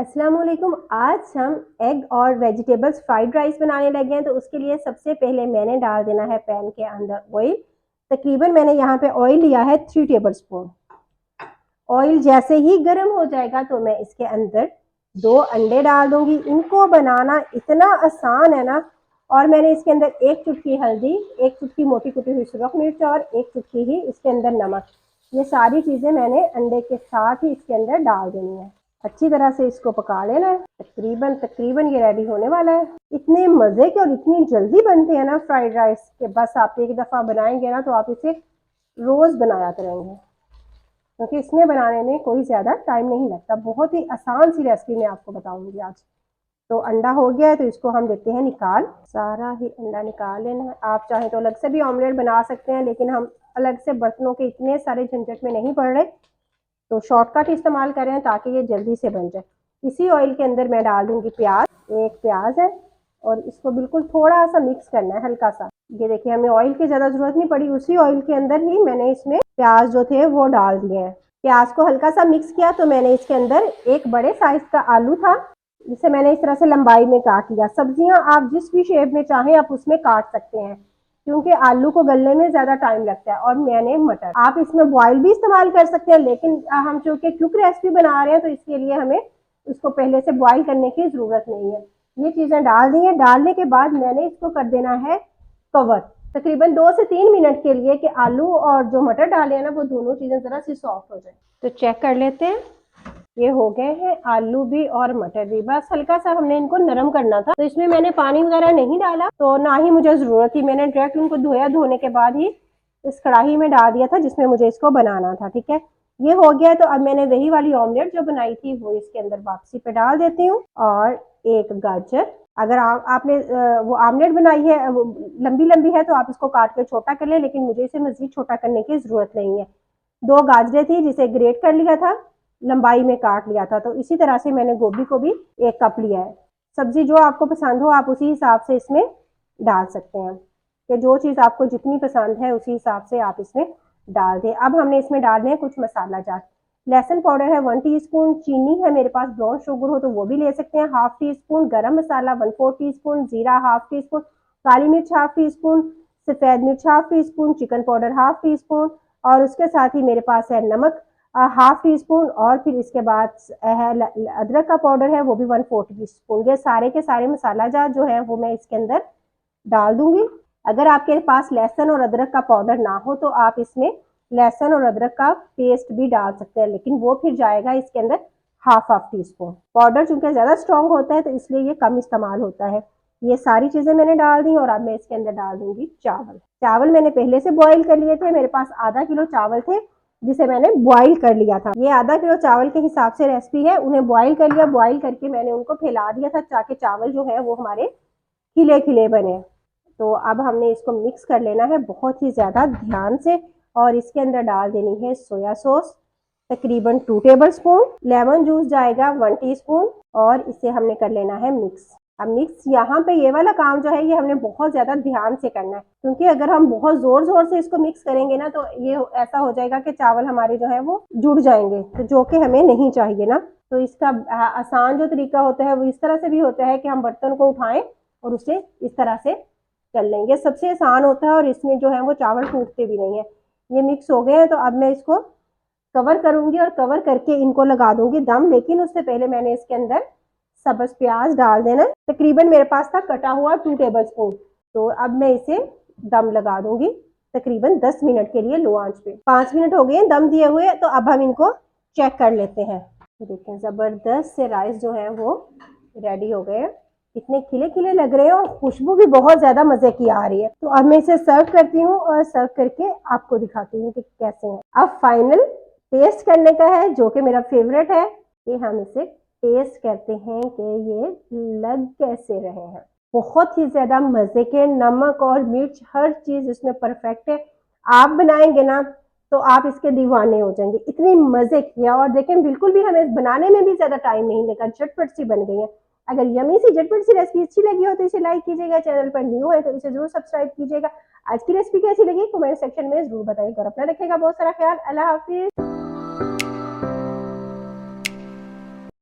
अस्सलाम वालेकुम। आज हम एग और वेजिटेबल्स फ्राइड राइस बनाने लगे हैं। तो उसके लिए सबसे पहले मैंने डाल देना है पैन के अंदर ऑयल। तकरीबन मैंने यहाँ पे ऑयल लिया है 3 टेबल स्पून। ऑयल जैसे ही गर्म हो जाएगा तो मैं इसके अंदर 2 अंडे डाल दूंगी। इनको बनाना इतना आसान है ना। और मैंने इसके अंदर 1 चुटकी हल्दी, 1 चुटकी मोटी कुटी हुई सुरख मिर्च और 1 चुटकी ही इसके अंदर नमक। ये सारी चीज़ें मैंने अंडे के साथ ही इसके अंदर डाल देनी है। अच्छी तरह से इसको पका लेना है। तकरीबन तकरीबन ये रेडी होने वाला है। इतने मज़े के और इतनी जल्दी बनते हैं ना फ्राइड राइस के, बस आप एक दफ़ा बनाएंगे ना तो आप इसे रोज़ बनाया करेंगे, क्योंकि इसमें बनाने में कोई ज़्यादा टाइम नहीं लगता। बहुत ही आसान सी रेसिपी मैं आपको बताऊंगी आज। तो अंडा हो गया है तो इसको हम देते हैं निकाल। सारा ही अंडा निकाल लेना है। आप चाहें तो अलग से भी ऑमलेट बना सकते हैं, लेकिन हम अलग से बर्तनों के इतने सारे झंझट में नहीं पड़ रहे, तो शॉर्टकट इस्तेमाल करें ताकि ये जल्दी से बन जाए। इसी ऑयल के अंदर मैं डाल दूंगी प्याज। 1 प्याज है और इसको बिल्कुल थोड़ा सा मिक्स करना है, हल्का सा। ये देखिए, हमें ऑयल की ज़्यादा ज़रूरत नहीं पड़ी। उसी ऑयल के अंदर ही मैंने इसमें प्याज जो थे वो डाल दिए हैं। प्याज को हल्का सा मिक्स किया तो मैंने इसके अंदर एक बड़े साइज का आलू था, जिसे मैंने इस तरह से लंबाई में काट लिया। सब्जियां आप जिस भी शेप में चाहें आप उसमें काट सकते हैं, क्योंकि आलू को गलने में ज्यादा टाइम लगता है। और मैंने मटर, आप इसमें बॉयल भी इस्तेमाल कर सकते हैं, लेकिन हम चूंकि क्विक रेसिपी बना रहे हैं तो इसके लिए हमें उसको पहले से बॉयल करने की जरूरत नहीं है। ये चीजें डाल दी हैं। डालने के बाद मैंने इसको कर देना है कवर, तकरीबन 2 से 3 मिनट के लिए, कि आलू और जो मटर डाले हैं ना वो दोनों चीजें जरा सी सॉफ्ट हो जाए। तो चेक कर लेते हैं। ये हो गए हैं आलू भी और मटर भी। बस हल्का सा हमने इनको नरम करना था, तो इसमें मैंने पानी वगैरह नहीं डाला, तो ना ही मुझे जरूरत थी। मैंने डायरेक्ट उनको धोया, धोने के बाद ही इस कढ़ाई में डाल दिया था जिसमें मुझे इसको बनाना था। ठीक है, ये हो गया। तो अब मैंने वही वाली ऑमलेट जो बनाई थी वो इसके अंदर वापसी पे डाल देती हूँ। और 1 गाजर, अगर आपने वो आमलेट बनाई है लंबी लंबी है तो आप इसको काट के छोटा कर ले, लेकिन मुझे इसे मजीद छोटा करने की जरूरत नहीं है। 2 गाजरें थी जिसे ग्रेट कर लिया था, लंबाई में काट लिया था। तो इसी तरह से मैंने गोभी को भी 1 कप लिया है। सब्जी जो आपको पसंद हो आप उसी हिसाब से इसमें डाल सकते हैं, कि जो चीज़ आपको जितनी पसंद है उसी हिसाब से आप इसमें डाल दें। अब हमने इसमें डालने हैं कुछ मसाला जात। लहसुन पाउडर है 1 टीस्पून, चीनी है मेरे पास, ब्राउन शुगर हो तो वो भी ले सकते हैं, 1/2 टीस्पून, गरम मसाला 1/4 टीस्पून, जीरा 1/2 टीस्पून, काली मिर्च 1/2 टीस्पून, सफ़ेद मिर्च 1/2 टीस्पून, चिकन पाउडर 1/2 टीस्पून, और उसके साथ ही मेरे पास है नमक 1/2 टीस्पून, और फिर इसके बाद अदरक का पाउडर है वो भी 1/4 टीस्पून। ये सारे के सारे मसाला जात जो है वो मैं इसके अंदर डाल दूंगी। अगर आपके पास लहसुन और अदरक का पाउडर ना हो तो आप इसमें लहसुन और अदरक का पेस्ट भी डाल सकते हैं, लेकिन वो फिर जाएगा इसके अंदर 1/2 टीस्पून। पाउडर चूंकि ज्यादा स्ट्रॉन्ग होता है तो इसलिए ये कम इस्तेमाल होता है। ये सारी चीजें मैंने डाल दी और अब मैं इसके अंदर डाल दूंगी चावल। चावल मैंने पहले से बॉईल कर लिए थे। मेरे पास आधा किलो चावल थे जिसे मैंने बॉईल कर लिया था। ये आधा किलो चावल के हिसाब से रेसिपी है। उन्हें बॉईल कर लिया, बॉईल करके मैंने उनको फैला दिया था ताकि चावल जो है वो हमारे खिले खिले बने। तो अब हमने इसको मिक्स कर लेना है बहुत ही ज़्यादा ध्यान से। और इसके अंदर डाल देनी है सोया सॉस, तकरीबन 2 टेबल स्पून। लेमन जूस जाएगा 1 टीस्पून, और इसे हमने कर लेना है मिक्स। अब मिक्स, यहाँ पे ये वाला काम जो है ये हमने बहुत ज़्यादा ध्यान से करना है, क्योंकि अगर हम बहुत ज़ोर ज़ोर से इसको मिक्स करेंगे ना तो ये ऐसा हो जाएगा कि चावल हमारे जो है वो जुड़ जाएंगे, तो जो कि हमें नहीं चाहिए ना। तो इसका आसान जो तरीका होता है वो इस तरह से भी होता है कि हम बर्तन को उठाएं और उसे इस तरह से कर लेंगे, सबसे आसान होता है और इसमें जो है वो चावल टूटते भी नहीं है। ये मिक्स हो गए हैं तो अब मैं इसको कवर करूंगी और कवर करके इनको लगा दूंगी दम। लेकिन उससे पहले मैंने इसके अंदर सब्ज प्याज डाल देना। तकरीबन मेरे पास था कटा हुआ 2 टेबल स्पून। तो अब मैं इसे दम लगा दूंगी तकरीबन 10 मिनट के लिए लो आंच पे। 5 मिनट हो गए दम दिए हुए, तो अब हम इनको चेक कर लेते हैं। देखें, जबरदस्त से राइस जो है वो रेडी हो गए हैं। इतने खिले खिले लग रहे हैं और खुशबू भी बहुत ज्यादा मजे की आ रही है। तो अब मैं इसे सर्व करती हूँ और सर्व करके आपको दिखाती हूँ कि कैसे हैं। अब फाइनल टेस्ट करने का है, जो कि मेरा फेवरेट है, कि हम इसे टेस्ट करते हैं कि ये लग कैसे रहे हैं। बहुत ही ज्यादा मजे के, नमक और मिर्च हर चीज इसमें परफेक्ट है। आप बनाएंगे ना तो आप इसके दीवाने हो जाएंगे, इतनी मजे किया। और देखें, बिल्कुल भी हमें बनाने में भी ज्यादा टाइम नहीं लगा, झटपट सी बन गई है। अगर यमी सी झटपट सी रेसिपी अच्छी लगी हो तो इसे लाइक कीजिएगा, चैनल पर न्यू है तो इसे जरूर सब्सक्राइब कीजिएगा। आज की रेसिपी कैसी लगी कमेंट सेक्शन में जरूर बताइएगा और अपना रखिएगा बहुत सारा ख्याल। अल्लाह हाफिज।